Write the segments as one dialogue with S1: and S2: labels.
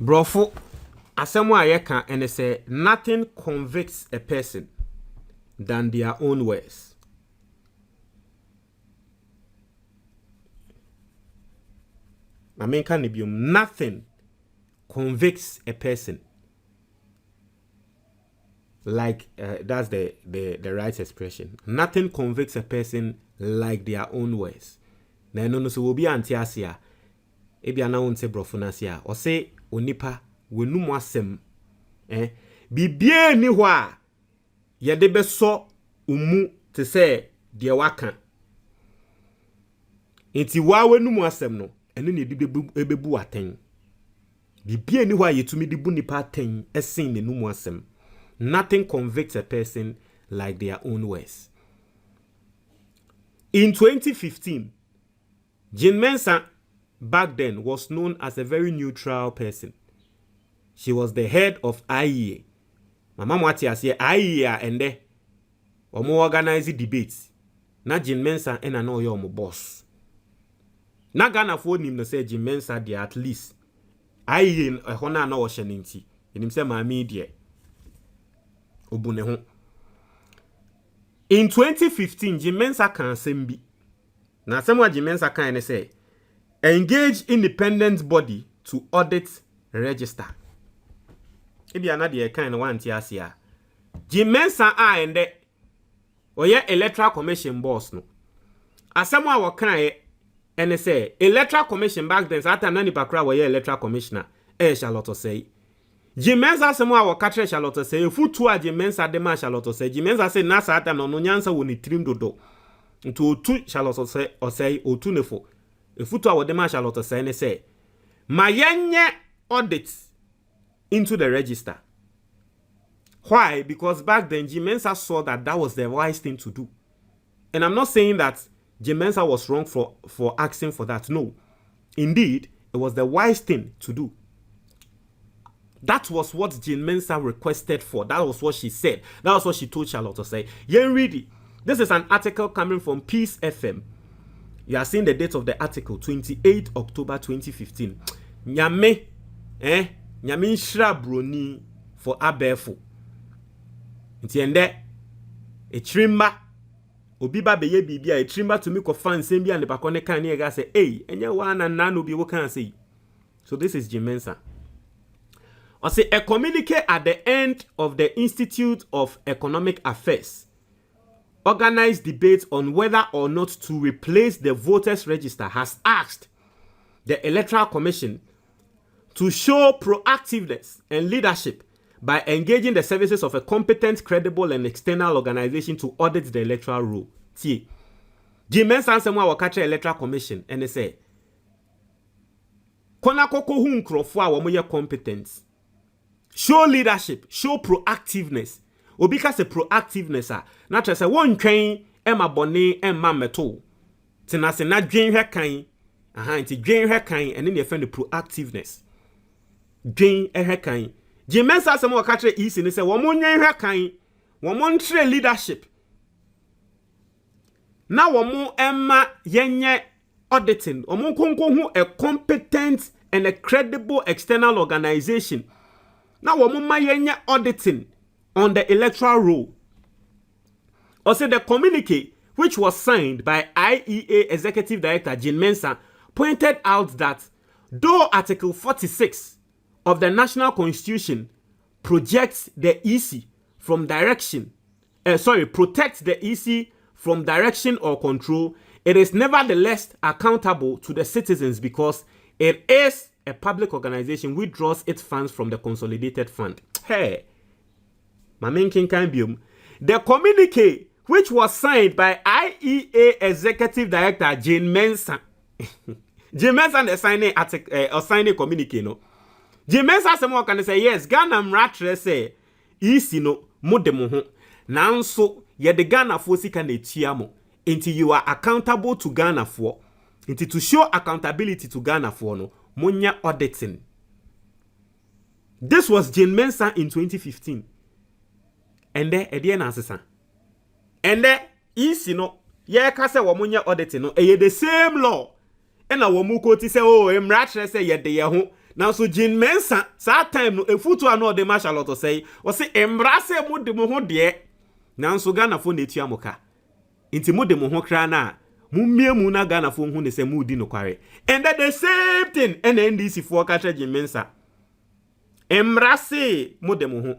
S1: Brofo, asemo ayeka and say nothing convicts a person than their own words. I mean, can it be nothing convicts a person like that's the right expression. Nothing convicts a person like their own words. Na no so obi antiasia ebia na wonte brofonasia o say onipa wenum asem bibie ni ho a ye de beso umu te say de waka enti wa wenum asem no eno ne ebebu aten bibie ni ho a yetumi de bu nipa aten esen ne num asem. Nothing convicts a person like their own words. In 2015, Jean Mensa back then was known as a very neutral person. She was the head of IEA. Mama mwati asiye IEA ende omo organize debates. Na Jean Mensa ena no yo omo boss. Na Ghana for him no say Jean Mensa dey at least IEA hona na wo hyeninti. Enim say maami dey. In 2015, Jean Mensa can sembi. Na semwa Jean Mensa can say engage independent body to audit register. Ebi anade kind one tiasia. Jean Mensa ende oye electoral commission boss no. Asemwa wo kan ene say electoral commission back then sata na nipa kra wo ye electoral commissioner Charlotte Osei. Jean Mensa semwa wa katre Charlotte Osei futu a Jean Mensa de ma Charlotte Osei. Jean Mensa say na sata no nyansa woni trim dodo nto otu Charlotte Osei otu nefo futu a wo de ma Charlotte Osei ne say ma yenye audit into the register. Why? Because back then Jean Mensa saw that was the wise thing to do. And I'm not saying that Jean Mensa was wrong for asking for that. No. Indeed, it was the wise thing to do. That was what Jean Mensa requested for. That was what she said. That was what she told Charlotte Osei. Yen read it. This is an article coming from Peace FM. You are seeing the date of the article, 28 October 2015. Nyame, Nyame nshira broni for abefo. Nti ende, e trimba, obi ba beye bibia, e trimba to me ko fan sembi and the bakone kan ni ega say, hey, enye wana nano bi wo kan say. So this is Jean Mensa. I say a communique at the end of the Institute of Economic Affairs organized debates on whether or not to replace the voters register has asked the Electoral Commission to show proactiveness and leadership by engaging the services of a competent, credible, and external organization to audit the electoral roll. See, Jean Mensa semwa wakatre Electoral Commission and they say, kona koko hu nkrofo a womo ye competence. Show leadership, show proactiveness. Obika se proactiveness na tre se won twen ema bone ema meto. Tina se na dwen hwe kan. Nti dwen hwe kan ene ne friend proactiveness. Dwen hwe kan. Jean Mensa se mo ka tre isi ne se wo mo nwen hwe kan. Wo mo ntre leadership. Na wo mo ema yenye auditing. Wo mo konko hu a competent and a credible external organization. Now, we auditing on the electoral roll. Also, the communique, which was signed by IEA Executive Director Jean Mensa, pointed out that though Article 46 of the National Constitution projects the EC from protects the EC from direction or control, it is nevertheless accountable to the citizens because it is a public organization which draws its funds from the consolidated fund. Hey, my main king can be the communique, which was signed by IEA Executive Director Jean Mensa. Jean Mensa the signing article or signing communique no. Jean Mensa someone can say yes. Ghana mratre say isi no modemo ho. Nanso ye the Ghana for sika na tiamo. Until you are accountable to Ghana for. Until to show accountability to Ghana for no. Monya auditing. This was Jean Mensa in 2015. And there, Ediana Assassin. And there, is no, ye kase wa auditing no, the same law. And a womuko ti say, oh, emratre say ye de yahu. Now so Jean Mensa that time no efutu ano de ma Charlotte Osei o se embrase mu de mo ho de na so Ghana fo na etua moka inti mu de mo ho kra na mu mie mu na Ghana fo hu ne se mu di no kware and that the same thing and NDC for ka tra Jean Mensa embrase mu de mo ho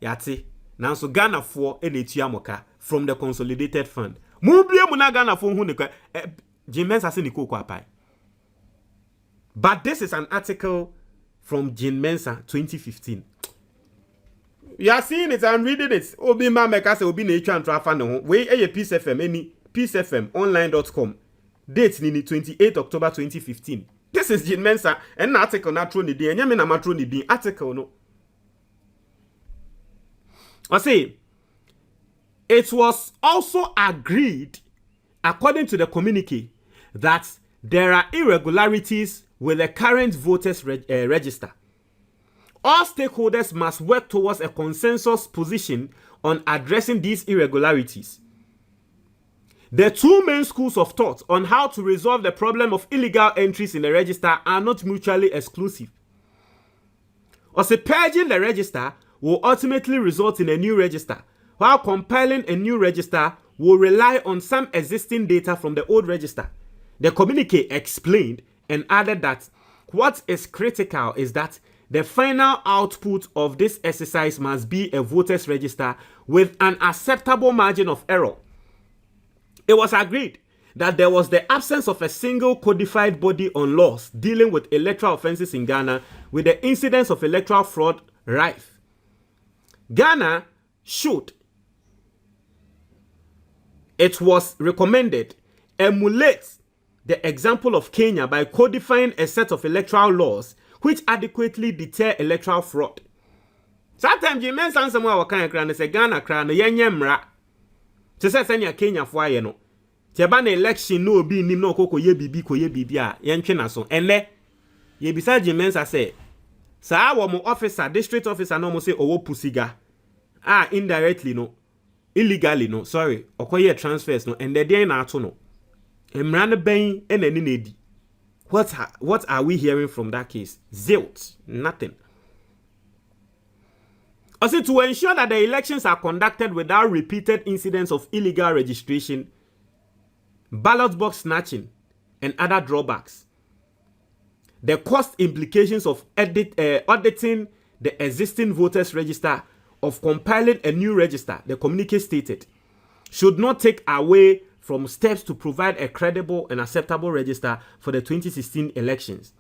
S1: yate na so Ghana fo na etua moka from the consolidated fund mu bie mu na Ghana fo hu ne kware Jean Mensa se ni ko apai. But this is an article from Jean Mensa 2015. You are seeing it, I'm reading it. Obi ma meka se obi na echu antra fa ne ho. We eye Peace FM any peacefmonline.com. Date ni 28 October 2015. This is Jean Mensa an article na tro ni din. Enya me na matro ni din article no. I say it was also agreed according to the communique that there are irregularities with the current voters register. All stakeholders must work towards a consensus position on addressing these irregularities. The two main schools of thought on how to resolve the problem of illegal entries in the register are not mutually exclusive. Also, purging the register will ultimately result in a new register, while compiling a new register will rely on some existing data from the old register. The communique explained and added that what is critical is that the final output of this exercise must be a voters register with an acceptable margin of error. It was agreed that there was the absence of a single codified body on laws dealing with electoral offenses in Ghana, with the incidence of electoral fraud rife. Ghana should, it was recommended, emulate the example of Kenya by codifying a set of electoral laws which adequately deter electoral fraud. Sometimes you mention someone who can cry and say Ghana cry no yenye mra. To say senya Kenya for ye no. Ti ba na election no bi nim no kokko ye bibi a yentwe na so. Ene ye bisa Jean Mensa say sa wo mo officer district officer no mo say owo pusiga. Indirectly no. Illegally no. Sorry. Okoye transfers no and the dey na ato no. Emrane ben enani nedi. What are we hearing from that case? Zilch. Nothing. Also, to ensure that the elections are conducted without repeated incidents of illegal registration, ballot box snatching, and other drawbacks, the cost implications of auditing the existing voters register, of compiling a new register, the communique stated, should not take away from steps to provide a credible and acceptable register for the 2016 elections.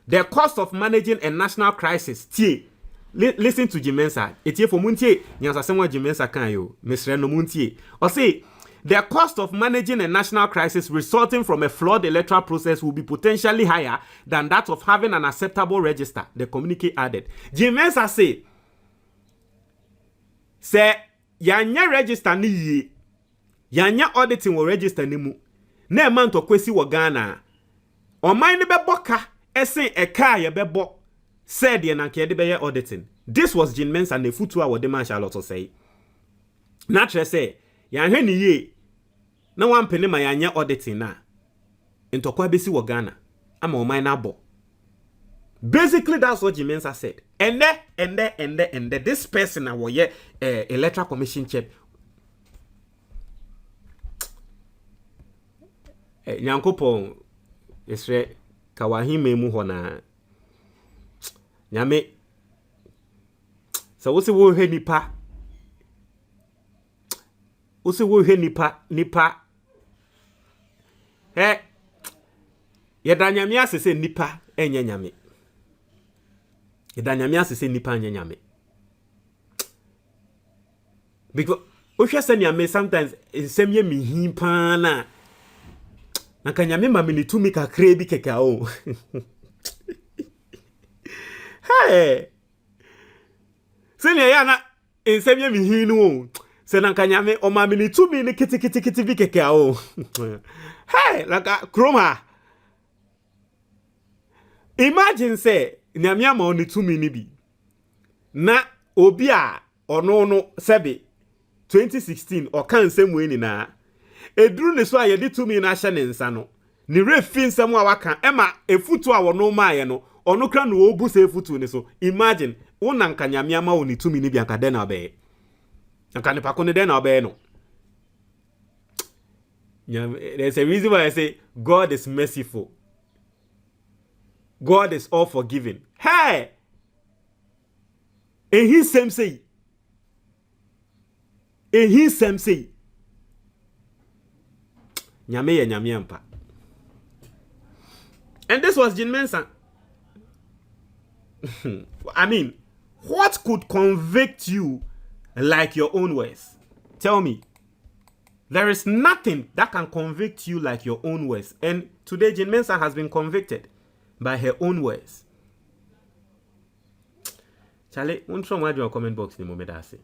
S1: The cost of managing a national crisis. Listen to Jean Mensa. Etie for muntie nyansa semwa Jean Mensa kan yo. Mesre no muntie. Or say the cost of managing a national crisis resulting from a flawed electoral process will be potentially higher than that of having an acceptable register, the communique added. Jean Mensa say yanya register ni ye. Yanya auditing will register ni mu. Na man to kwesi wo Ghana. Oman ni beboka esen eka ye bebo said ye na ke de be auditing. This was Jean Mensa na futu a wo de man Charlotte Osei. Na tre say yan hwe ni ye. Na wan pene ma yanya auditing na. Ntokwa besi wo Ghana. Ama oman na bo. Basically that's what Jean Mensa said. And this person na wo ye electoral commission chair. Nyankopon esre kawahime mu hona nyame so wo se wo hwe nipa yeda nyame asese nipa enye nyame yeda nyame asese nipa enye nyame because o hwe se nyame sometimes nsem ye mi himpa na Nakanyame mamini tumi kakre bi keka o. Hey. Sene ya na ensem mi hinu o. Se nakanyame o mamini tumi ni kiti bi keka o. Hey, like kroma. Imagine say nyame ama oni tumi ni bi. Na obi a ono no sebe 2016 o kan nsem we ni na. Edru ne so ayede tumi na hye ne nsa no ni refin nsem a waka ema efutu a wono maaye no ono kra no obu se futu ni so imagine wona nka nyame ama woni tumi ni bi anka den na be anka ne pako ne den na be no. There's a reason why I say God is merciful. God is all forgiving. Hey! And he same say. And he same say. Nyame ye nyame ampa. And this was Jean Mensa. I mean, what could convict you like your own words? Tell me. There is nothing that can convict you like your own words. And today, Jean Mensa has been convicted by her own words. Charlie, won't show my comment box in the moment I say.